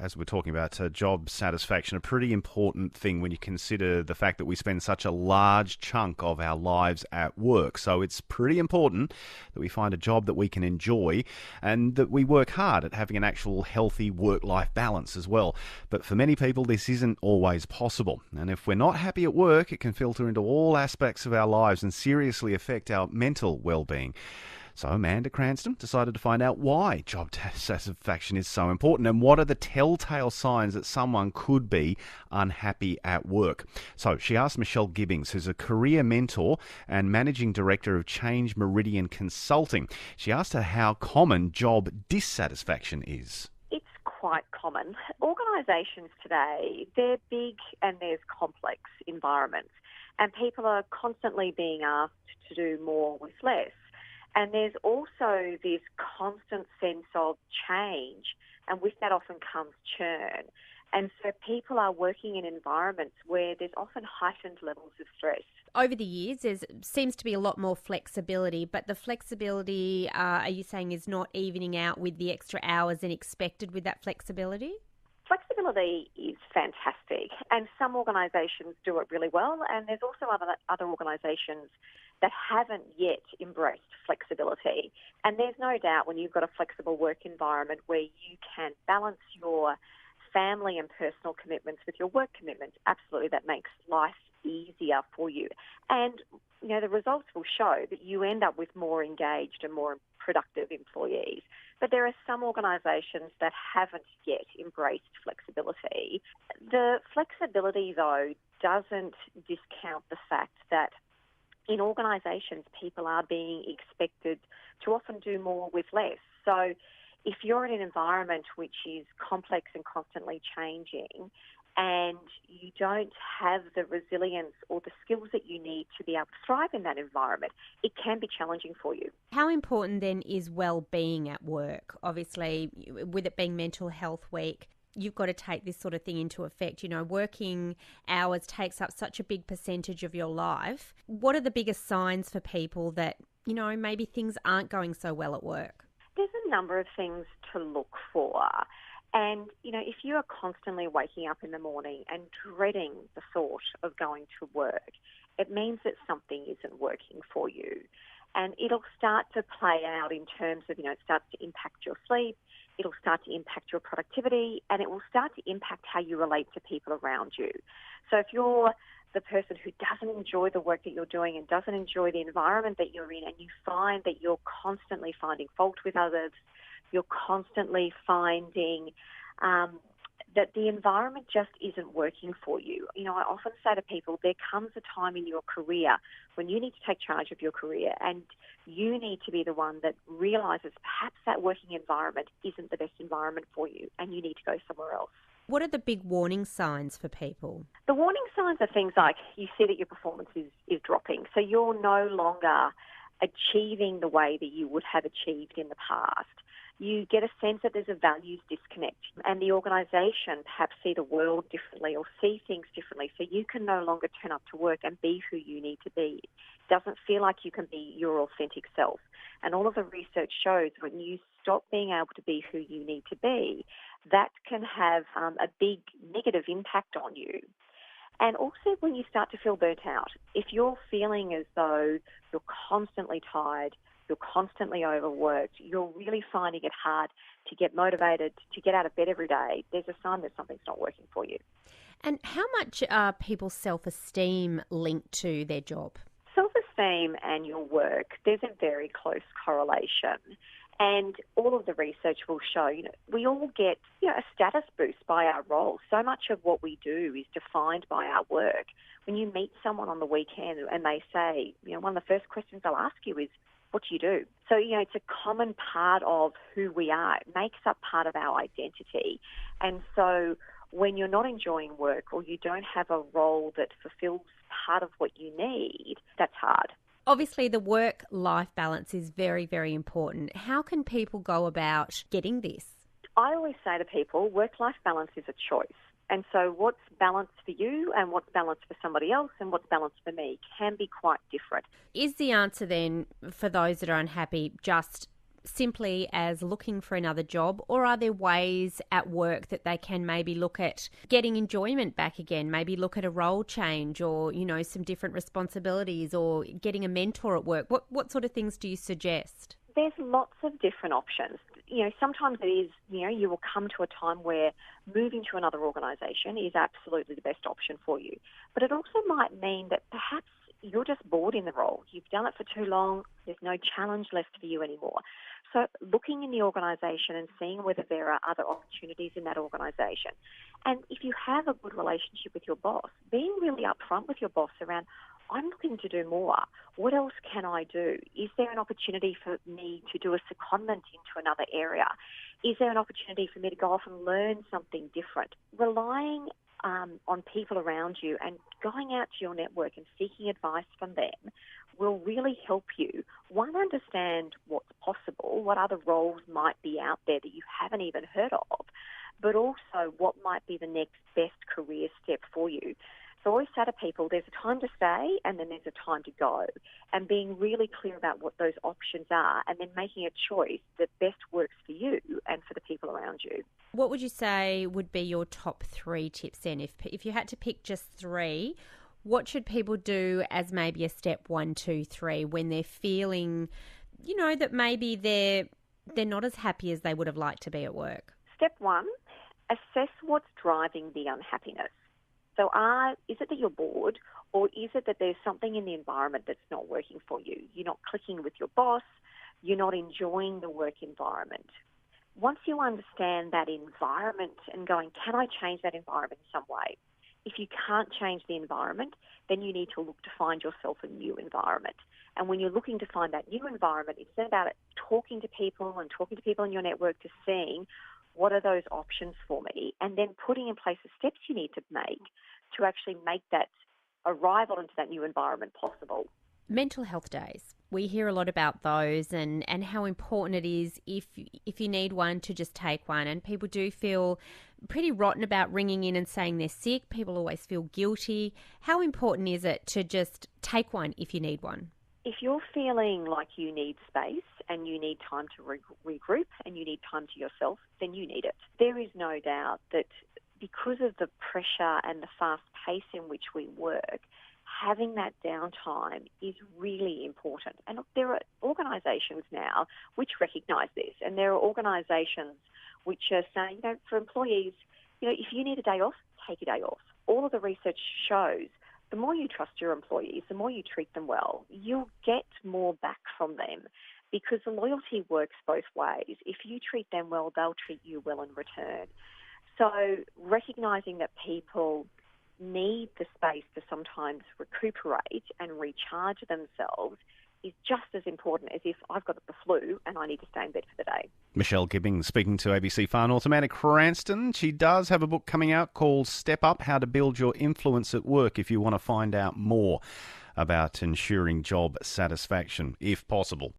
as we're talking about job satisfaction, a pretty important thing when you consider the fact that we spend such a large chunk of our lives at work. So it's pretty important that we find a job that we can enjoy and that we work hard at having an actual healthy work-life balance as well. But for many people, this isn't always possible. And if we're not happy at work, it can filter into all aspects of our lives and seriously affect our mental well-being. So Amanda Cranston decided to find out why job satisfaction is so important and what are the telltale signs that someone could be unhappy at work. So she asked Michelle Gibbings, who's a career mentor and managing director of Change Meridian Consulting. She asked her how common job dissatisfaction is. It's quite common. Organisations today, they're big and there's complex environments, and people are constantly being asked to do more with less. And there's also this constant sense of change, and with that often comes churn. And so people are working in environments where there's often heightened levels of stress. Over the years, there seems to be a lot more flexibility, but the flexibility, are you saying, is not evening out with the extra hours than expected with that flexibility? Flexibility is fantastic, and some organisations do it really well, and there's also other organisations that haven't yet embraced flexibility. And there's no doubt when you've got a flexible work environment where you can balance your family and personal commitments with your work commitments, absolutely that makes life easier for you. And, you know, the results will show that you end up with more engaged and more productive employees. But there are some organisations that haven't yet embraced flexibility. The flexibility, though, doesn't discount the fact that in organisations, people are being expected to often do more with less. So if you're in an environment which is complex and constantly changing, and you don't have the resilience or the skills that you need to be able to thrive in that environment, it can be challenging for you. How important then is well-being at work? Obviously, with it being Mental Health Week, you've got to take this sort of thing into effect. You know, working hours takes up such a big percentage of your life. What are the biggest signs for people that, you know, maybe things aren't going so well at work? There's a number of things to look for. And, you know, if you are constantly waking up in the morning and dreading the thought of going to work, it means that something isn't working for you. And it'll start to play out in terms of, you know, it starts to impact your sleep, it'll start to impact your productivity, and it will start to impact how you relate to people around you. So if you're the person who doesn't enjoy the work that you're doing and doesn't enjoy the environment that you're in, and you find that you're constantly finding fault with others, you're constantly finding that the environment just isn't working for you. You know, I often say to people, there comes a time in your career when you need to take charge of your career, and you need to be the one that realises perhaps that working environment isn't the best environment for you and you need to go somewhere else. What are the big warning signs for people? The warning signs are things like you see that your performance is dropping. So you're no longer achieving the way that you would have achieved in the past. You get a sense that there's a values disconnect, and the organisation perhaps see the world differently or see things differently, so you can no longer turn up to work and be who you need to be. It doesn't feel like you can be your authentic self. And all of the research shows when you stop being able to be who you need to be, that can have a big negative impact on you. And also when you start to feel burnt out, if you're feeling as though you're constantly tired, you're constantly overworked, you're really finding it hard to get motivated, to get out of bed every day, there's a sign that something's not working for you. And how much are people's self-esteem linked to their job? Self-esteem and your work, there's a very close correlation. And all of the research will show, you know, we all get, you know, a status boost by our role. So much of what we do is defined by our work. When you meet someone on the weekend and they say, you know, one of the first questions they'll ask you is, what do you do? So, you know, it's a common part of who we are. It makes up part of our identity. And so when you're not enjoying work or you don't have a role that fulfills part of what you need, that's hard. Obviously, the work-life balance is very, very important. How can people go about getting this? I always say to people, work-life balance is a choice. And so what's balanced for you and what's balanced for somebody else and what's balanced for me can be quite different. Is the answer then, for those that are unhappy, just simply as looking for another job, or are there ways at work that they can maybe look at getting enjoyment back again, maybe look at a role change or, some different responsibilities or getting a mentor at work? What sort of things do you suggest? There's lots of different options. Sometimes it is, you will come to a time where moving to another organisation is absolutely the best option for you. But it also might mean that perhaps you're just bored in the role. You've done it for too long. There's no challenge left for you anymore. So looking in the organisation and seeing whether there are other opportunities in that organisation. And if you have a good relationship with your boss, being really upfront with your boss around, I'm looking to do more. What else can I do? Is there an opportunity for me to do a secondment into another area? Is there an opportunity for me to go off and learn something different? Relying on people around you and going out to your network and seeking advice from them will really help you, one, understand what's possible, what other roles might be out there that you haven't even heard of, but also what might be the next best career step for you. So I always say to people, there's a time to stay and then there's a time to go, and being really clear about what those options are and then making a choice that best works for you and for the people around you. What would you say would be your top 3 tips then? If you had to pick just 3, what should people do as maybe a step 1, 2, 3 when they're feeling, that maybe they're not as happy as they would have liked to be at work? Step 1, assess what's driving the unhappiness. So is it that you're bored, or is it that there's something in the environment that's not working for you? You're not clicking with your boss, you're not enjoying the work environment. Once you understand that environment and going, can I change that environment in some way? If you can't change the environment, then you need to look to find yourself a new environment. And when you're looking to find that new environment, it's then about talking to people in your network to seeing what are those options for me, and then putting in place the steps you need to make to actually make that arrival into that new environment possible. Mental health days. We hear a lot about those and how important it is if you need one to just take one. And people do feel pretty rotten about ringing in and saying they're sick. People always feel guilty. How important is it to just take one if you need one? If you're feeling like you need space and you need time to regroup and you need time to yourself, then you need it. There is no doubt that because of the pressure and the fast pace in which we work, having that downtime is really important. And look, there are organisations now which recognise this, and there are organisations which are saying, for employees, if you need a day off, take a day off. All of the research shows the more you trust your employees, the more you treat them well, you'll get more back from them, because the loyalty works both ways. If you treat them well, they'll treat you well in return. So recognising that people need the space to sometimes recuperate and recharge themselves is just as important as if I've got the flu and I need to stay in bed for the day. Michelle Gibbing speaking to ABC Far North. Amanda Cranston, she does have a book coming out called Step Up, How to Build Your Influence at Work, if you want to find out more about ensuring job satisfaction, if possible.